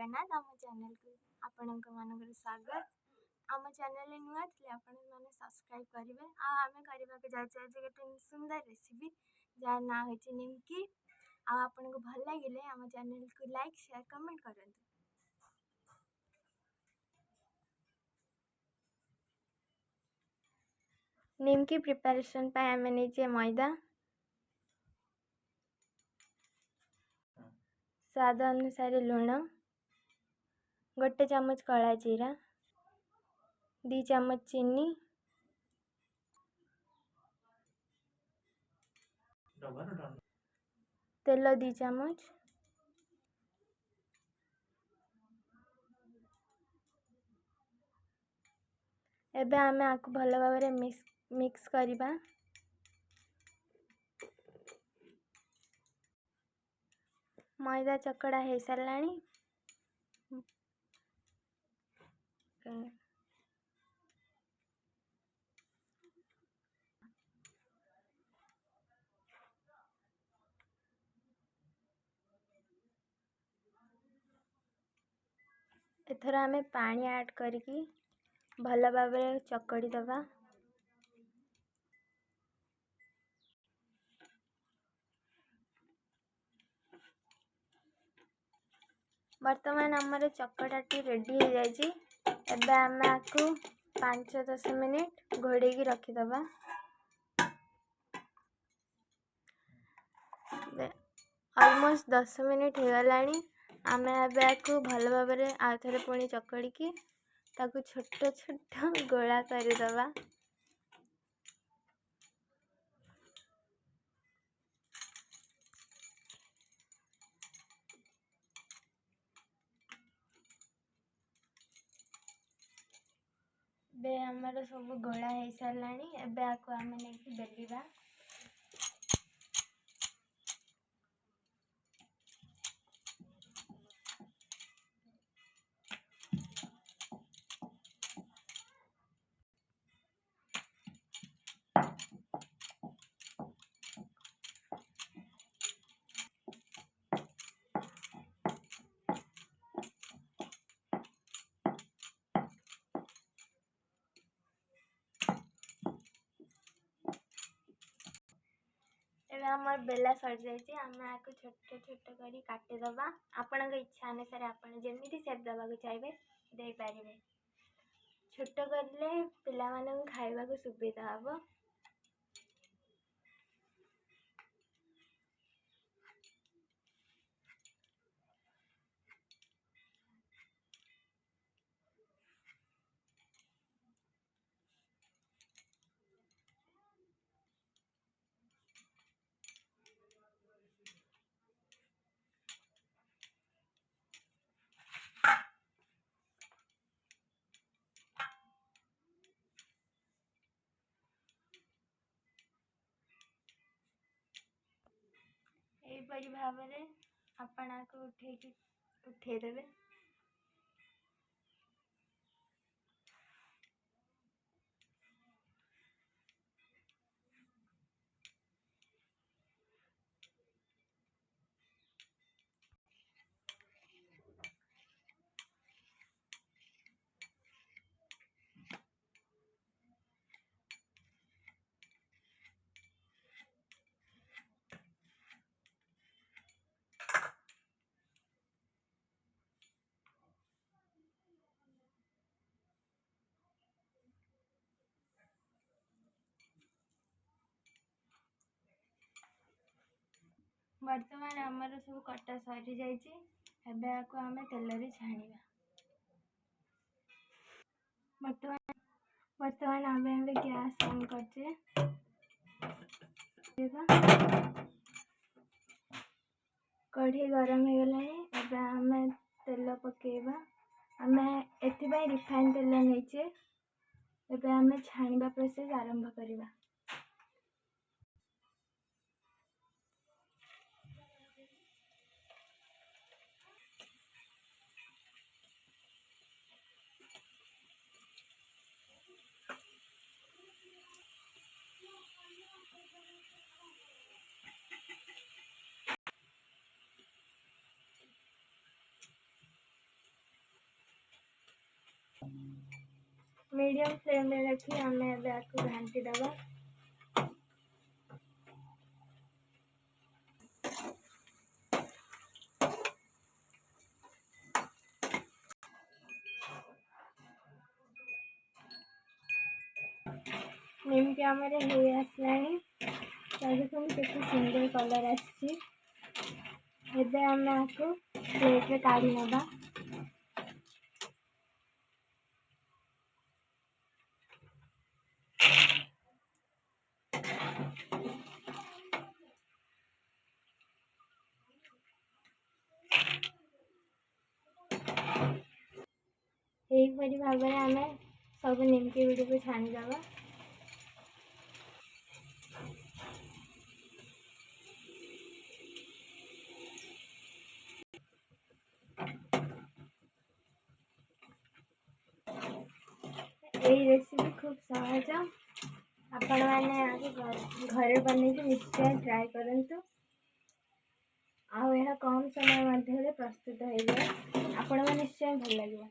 जगन्नाथ आम चैनल को आपण मानकर स्वागत। आम चैनल नुआ थे आपण मैंने सब्सक्राइब करेंगे। आम करने जाए गोटे सुंदर रेसिपी जार ना हो निमकी। आपन को भल लगे आम चैनल को लाइक शेयर कमेंट करूँ। निमकी प्रिपरेशन पे आम नहीं मैदा, स्वाद अनुसार लुण, गोटे चमच कला जीरा, 2 चमच चीनी, तेल 2 चमच, एबे आमे आकु भल भाव मिक्स करिबा। मैदा चकड़ा हो साराणी। एथर आमे पानी ऐड करके भल भाव चकड़ी दबा। वर्तमान आमर चकड़ाटी रेडी हो जाए। एबे आमे आकु 5-10 मिनिट घोड़े की रखीदबा। ऑलमोस्ट 10 मिनिट हो गलानी। आमे एबे आकु भल भाव आउ थे पुणी चकड़ी की ताकू छोट छोट गोला करदबा। बे आमर सब गोला हो साराणी। एबे आकु आमे नहीं बेलिबा। आमर बेला सर जाइए। आम आपको छोट छोट कर काटिदबा। आपण इच्छा अनुसार आपड़ जमी सेप देवाक चाहिए दे पारे। छोट करले पिला मानक खाइबा को सुविधा हम। यहीपरि भाव आपण को उठेदेवे। वर्तमान आमर सब कटा सरी जाइए। आपको आम तेल छाणीबा। वर्तमान आम गैस ऑन करचे। कढ़ी गरम हो गला। आम तेल पकेबा। आम एथि रिफाइन तेल नहींचे। एबे आम छाणीबा प्रोसेस आरंभ करिबा। मीडियम फ्लेम में रखी आम आपको घाटी दबा। निमकी आमर हो आसलानी देखो केते सुंदर कलर आसी। एबे आम आपको प्लेट रे काढ़ी नबा। यहीपरी भाव में आम सब निमकी गुड़ी को छाणीदबा। यही रेसिपी खूब सहज, आपण मैंने घरे बन निश्चय ट्राए करंतु। आ कम समय मध्य प्रस्तुत हो जाए, आपण निश्चय भल लगे।